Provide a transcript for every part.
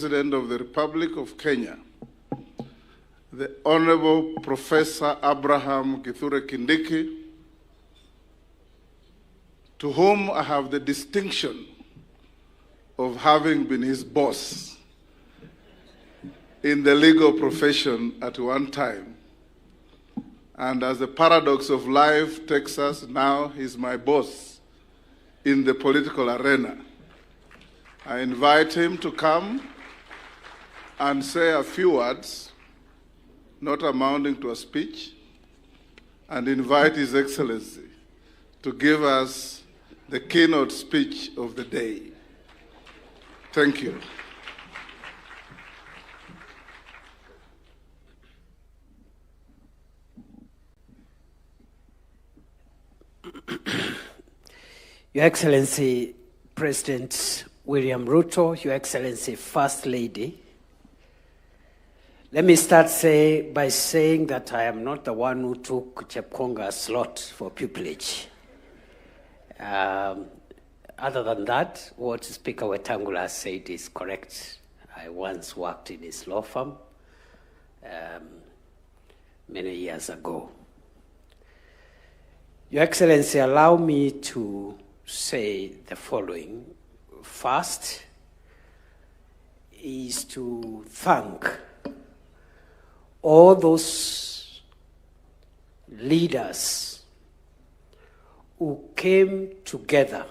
President of the Republic of Kenya, the Honorable Professor Abraham Kithure Kindiki, to whom I have the distinction of having been his boss in the legal profession at one time. And as the paradox of life takes us, now he's my boss in the political arena. I invite him to come and say a few words, not amounting to a speech, and invite His Excellency to give us the keynote speech of the day. Thank you. Your Excellency, President William Ruto, Your Excellency, First Lady, let me start by saying that I am not the one who took Chepkonga's slot for pupillage. Other than that, what Speaker Wetangula said is correct. I once worked in his law firm many years ago. Your Excellency, allow me to say the following. First is to thank all those leaders who came together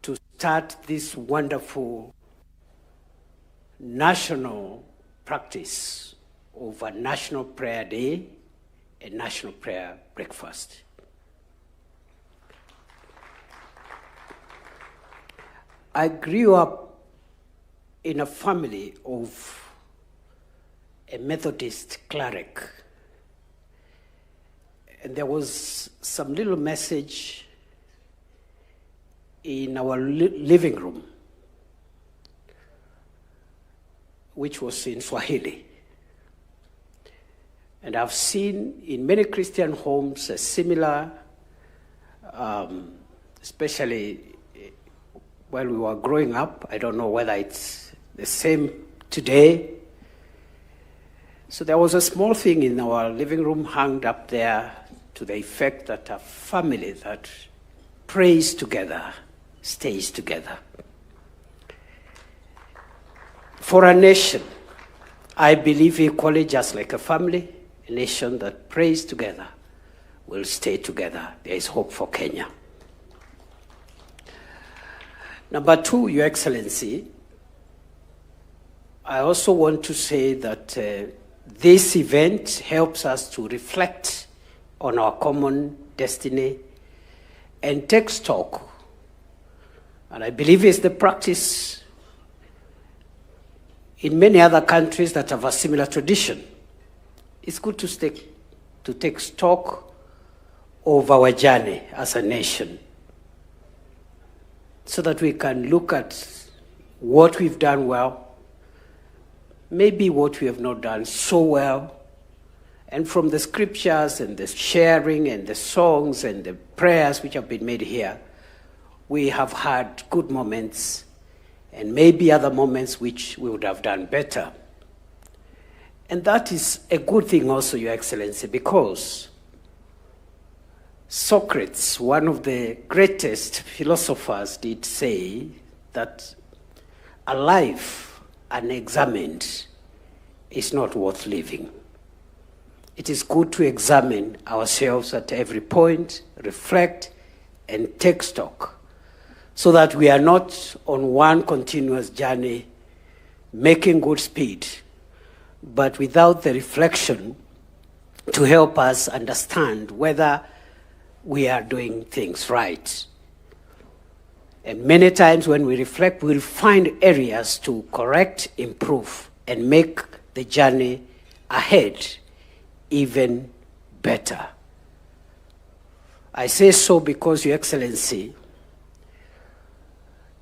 to start this wonderful national practice of a National Prayer Day and National Prayer Breakfast. I grew up in a family of a Methodist cleric, and there was some little message in our living room, which was in Swahili. And I've seen in many Christian homes a similar, especially while we were growing up. I don't know whether it's the same today. So there was a small thing in our living room hung up there to the effect that a family that prays together stays together. For a nation, I believe equally, just like a family, a nation that prays together will stay together. There is hope for Kenya. Number two, Your Excellency, I also want to say that this event helps us to reflect on our common destiny and take stock. And I believe it's the practice in many other countries that have a similar tradition. It's good to take stock of our journey as a nation so that we can look at what we've done well, maybe what we have not done so well, and from the scriptures and the sharing and the songs and the prayers which have been made here, we have had good moments and maybe other moments which we would have done better. And that is a good thing also, Your Excellency, because Socrates, one of the greatest philosophers, did say that a life unexamined is not worth living. It is good to examine ourselves at every point, reflect, and take stock, so that we are not on one continuous journey making good speed, but without the reflection to help us understand whether we are doing things right. And many times when we reflect, we'll find areas to correct, improve, and make the journey ahead even better. I say so because, Your Excellency,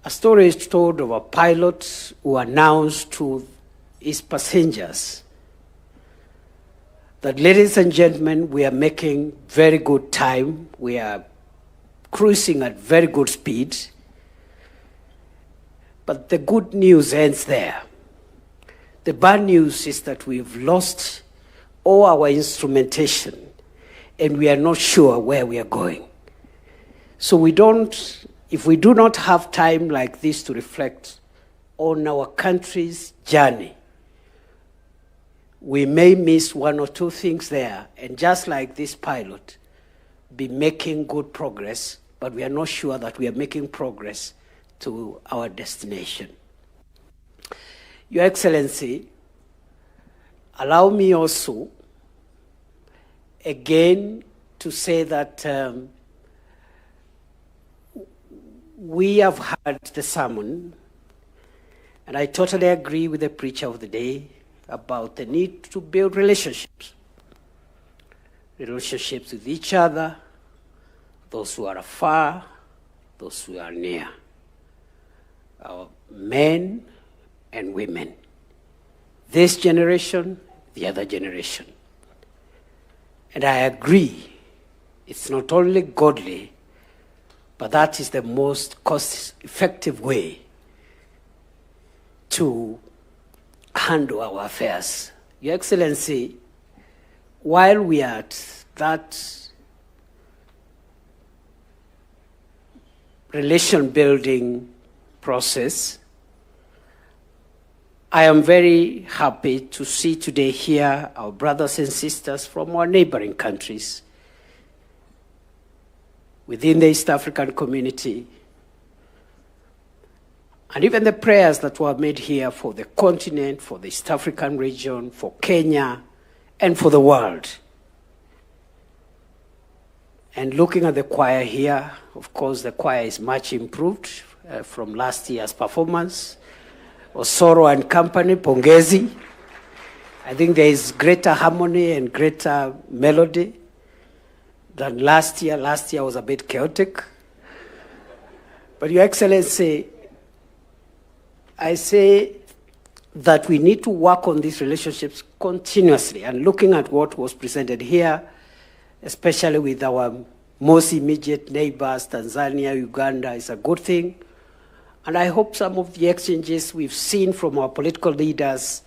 a story is told of a pilot who announced to his passengers that, ladies and gentlemen, we are making very good time. We are cruising at very good speed. But the good news ends there. The bad news is that we've lost all our instrumentation and we are not sure where we are going. So if we do not have time like this to reflect on our country's journey, we may miss one or two things there, and just like this pilot, be making good progress, but we are not sure that we are making progress to our destination. Your Excellency, allow me also again to say that we have heard the sermon, and I totally agree with the preacher of the day about the need to build relationships with each other, those who are afar, those who are near, our men and women, this generation, the other generation. And I agree, it's not only godly, but that is the most cost-effective way to handle our affairs. Your Excellency, while we are at that relation-building process, I am very happy to see today here our brothers and sisters from our neighboring countries within the East African community, and even the prayers that were made here for the continent, for the East African region, for Kenya, and for the world. And looking at the choir here, of course, the choir is much improved from last year's performance. Osoro and company, pongezi. I think there is greater harmony and greater melody than last year. Last year was a bit chaotic. But Your Excellency, I say that we need to work on these relationships continuously, and looking at what was presented here, especially with our most immediate neighbors, Tanzania, Uganda, is a good thing. And I hope some of the exchanges we've seen from our political leaders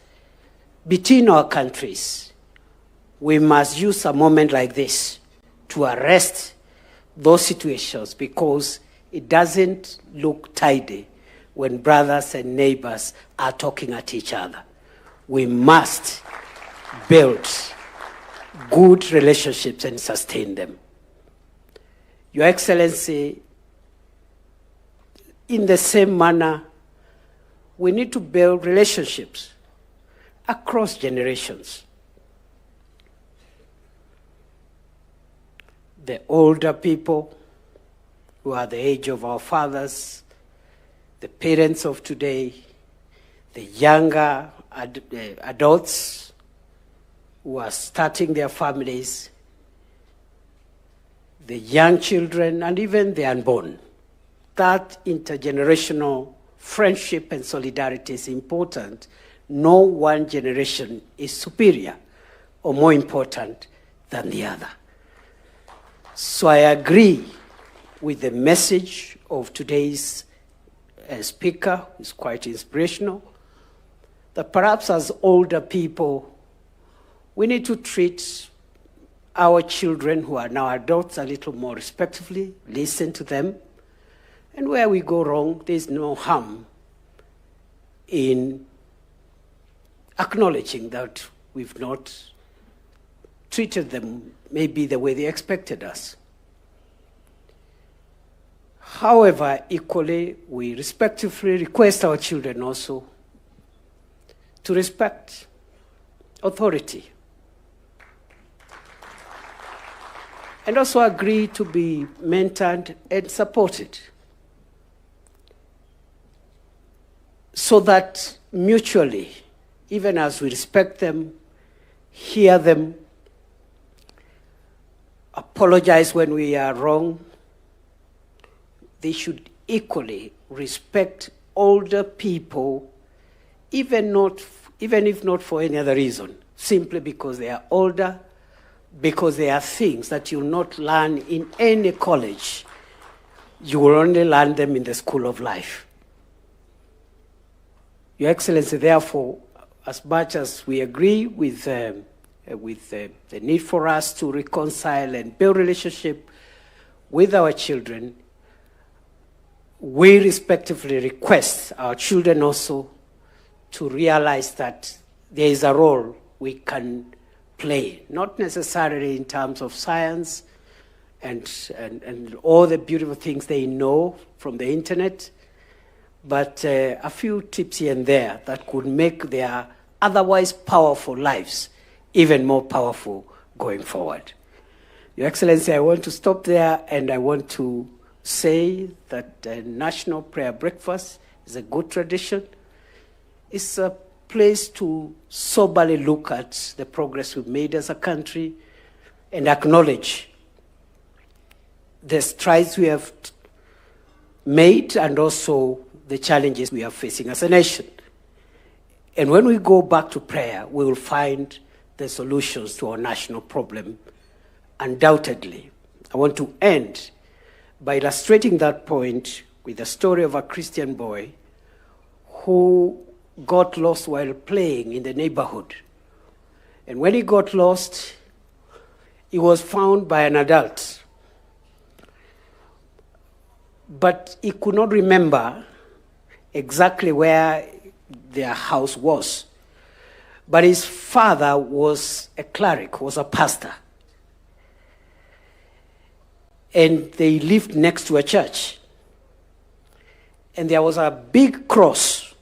between our countries, we must use a moment like this to arrest those situations, because it doesn't look tidy when brothers and neighbors are talking at each other. We must build good relationships and sustain them. Your Excellency, in the same manner, we need to build relationships across generations. The older people who are the age of our fathers, the parents of today, the younger adults who are starting their families, the young children, and even the unborn. That intergenerational friendship and solidarity is important. No one generation is superior or more important than the other. So I agree with the message of today's speaker, who's quite inspirational, that perhaps as older people, we need to treat our children who are now adults a little more respectfully, listen to them, and where we go wrong, there's no harm in acknowledging that we've not treated them maybe the way they expected us. However, equally, we respectfully request our children also to respect authority and also agree to be mentored and supported, so that mutually, even as we respect them, hear them, apologize when we are wrong, they should equally respect older people, even if not for any other reason, simply because they are older, because there are things that you'll not learn in any college. You will only learn them in the school of life. Your Excellency, therefore, as much as we agree with the need for us to reconcile and build relationship with our children, we respectively request our children also to realize that there is a role we can play, not necessarily in terms of science and all the beautiful things they know from the internet, but a few tips here and there that could make their otherwise powerful lives even more powerful going forward. Your Excellency, I want to stop there, and I want to say that the National Prayer Breakfast is a good tradition. It's a place to soberly look at the progress we've made as a country and acknowledge the strides we have made and also the challenges we are facing as a nation. And when we go back to prayer, we will find the solutions to our national problem, undoubtedly. I want to end by illustrating that point with the story of a Christian boy who got lost while playing in the neighborhood. And when he got lost, he was found by an adult. But he could not remember exactly where their house was. But his father was a cleric, was a pastor. And they lived next to a church. And there was a big cross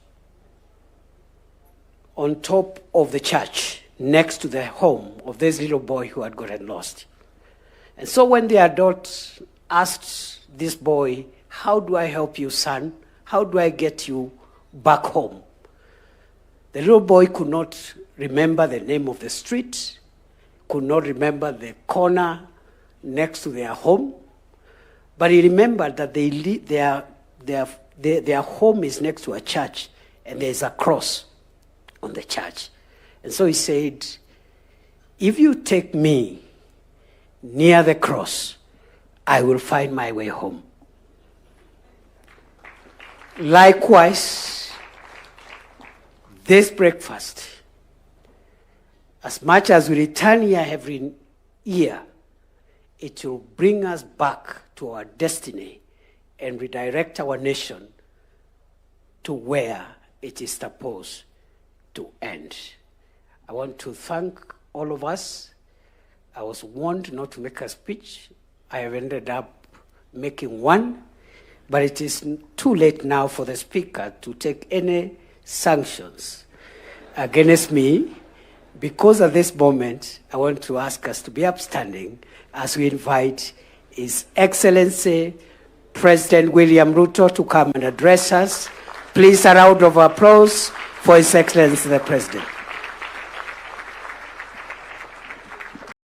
on top of the church next to the home of this little boy who had gotten lost. And so when the adult asked this boy, "How do I help you, son? How do I get you back home?" The little boy could not remember the name of the street, could not remember the corner next to their home, but he remembered that their home is next to a church and there's a cross on the church. And so he said, "If you take me near the cross, I will find my way home." Likewise, this breakfast, as much as we return here every year, it will bring us back to our destiny and redirect our nation to where it is supposed to end. I want to thank all of us. I was warned not to make a speech. I have ended up making one, but it is too late now for the speaker to take any sanctions against me. Because at this moment, I want to ask us to be upstanding as we invite His Excellency President William Ruto to come and address us. Please, a round of applause for His Excellency the President.